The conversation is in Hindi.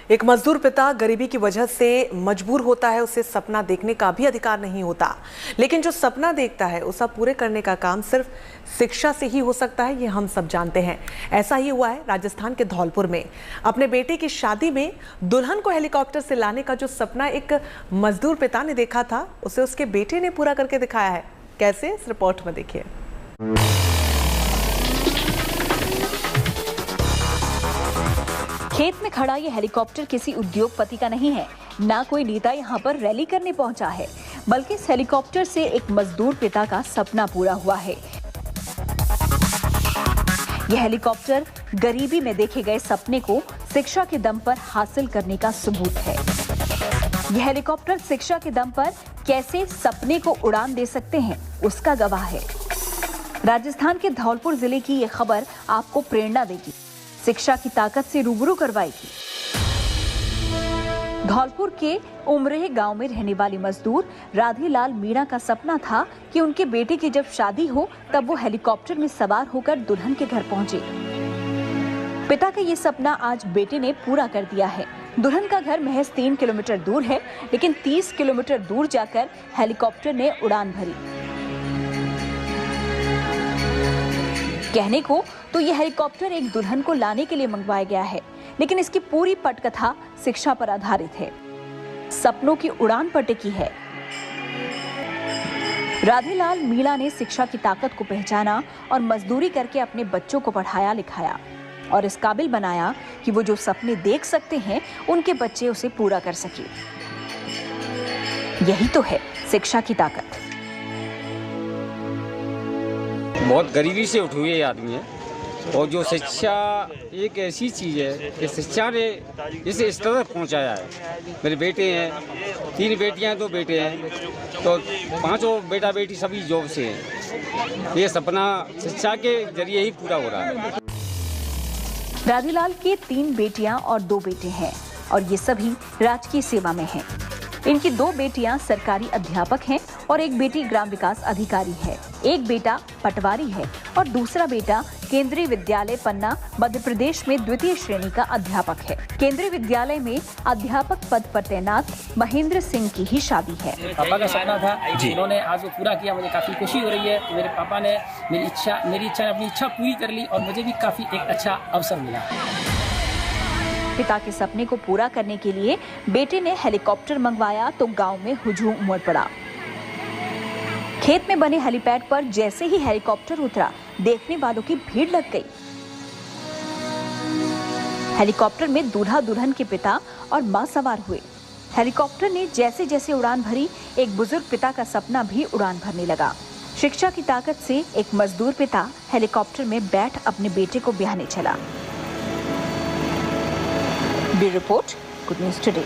एक मजदूर पिता गरीबी की वजह से मजबूर होता है, उसे सपना देखने का भी अधिकार नहीं होता। लेकिन जो सपना देखता है उसे पूरे करने का काम सिर्फ शिक्षा से ही हो सकता है, ये हम सब जानते हैं। ऐसा ही हुआ है राजस्थान के धौलपुर में। अपने बेटे की शादी में दुल्हन को हेलीकॉप्टर से लाने का जो सपना एक मजदूर पिता ने देखा था, उसे उसके बेटे ने पूरा करके दिखाया है। कैसे, इस रिपोर्ट में देखिए। खेत में खड़ा ये हेलीकॉप्टर किसी उद्योगपति का नहीं है, ना कोई नेता यहाँ पर रैली करने पहुंचा है, बल्कि इस हेलीकॉप्टर से एक मजदूर पिता का सपना पूरा हुआ है। यह हेलीकॉप्टर गरीबी में देखे गए सपने को शिक्षा के दम पर हासिल करने का सबूत है। यह हेलीकॉप्टर शिक्षा के दम पर कैसे सपने को उड़ान दे सकते हैं, उसका गवाह है। राजस्थान के धौलपुर जिले की ये खबर आपको प्रेरणा देगी, शिक्षा की ताकत से रूबरू करवाएगी। धौलपुर के उमरेह गांव में रहने वाली मजदूर राधेलाल मीणा का सपना था कि उनके बेटे की जब शादी हो तब वो हेलीकॉप्टर में सवार होकर दुल्हन के घर पहुंचे। पिता का ये सपना आज बेटे ने पूरा कर दिया है। दुल्हन का घर महज 3 किलोमीटर दूर है, लेकिन 30 किलोमीटर दूर जाकर हेलीकॉप्टर ने उड़ान भरी। कहने को तो यह हेलीकॉप्टर एक दुल्हन को लाने के लिए मंगवाया गया है, लेकिन इसकी पूरी पटकथा शिक्षा पर आधारित है, सपनों की उड़ान पर टिकी है। राधेलाल मीणा ने शिक्षा की ताकत को पहचाना और मजदूरी करके अपने बच्चों को पढ़ाया लिखाया और इस काबिल बनाया कि वो जो सपने देख सकते हैं उनके बच्चे उसे पूरा कर सके। यही तो है शिक्षा की ताकत। बहुत गरीबी से उठे हुए आदमी है और जो शिक्षा एक ऐसी चीज़ है कि शिक्षा ने इसे इस तरह पहुंचाया है। मेरे बेटे हैं, 3 बेटियां हैं, 2 बेटे हैं, तो 5 बेटा बेटी सभी जॉब से हैं। ये सपना शिक्षा के जरिए ही पूरा हो रहा है। राधेलाल के 3 बेटियां और 2 बेटे हैं और ये सभी राजकीय सेवा में हैं। इनकी 2 बेटियां सरकारी अध्यापक हैं और एक बेटी ग्राम विकास अधिकारी है। एक बेटा पटवारी है और दूसरा बेटा केंद्रीय विद्यालय पन्ना मध्य प्रदेश में 2वीं श्रेणी का अध्यापक है। केंद्रीय विद्यालय में अध्यापक पद पर तैनात महेंद्र सिंह की ही शादी है। पापा का सपना था, उन्होंने आज वो पूरा किया। मुझे काफी खुशी हो रही है कि मेरे पापा ने मेरी इच्छा ने अपनी इच्छा पूरी कर ली और मुझे भी काफी एक अच्छा अवसर मिला। पिता के सपने को पूरा करने के लिए बेटे ने हेलीकॉप्टर मंगवाया तो गांव में हुजूम उमड़ पड़ा। खेत में बने हेलीपैड पर जैसे ही हेलीकॉप्टर उतरा, देखने वालों की भीड़ लग गई। हेलीकॉप्टर में दूल्हा दुल्हन के पिता और मां सवार हुए। हेलीकॉप्टर ने जैसे जैसे उड़ान भरी, एक बुजुर्ग पिता का सपना भी उड़ान भरने लगा। शिक्षा की ताकत से एक मजदूर पिता हेलीकॉप्टर में बैठ अपने बेटे को ब्याहने चला। Bureau report, good news today.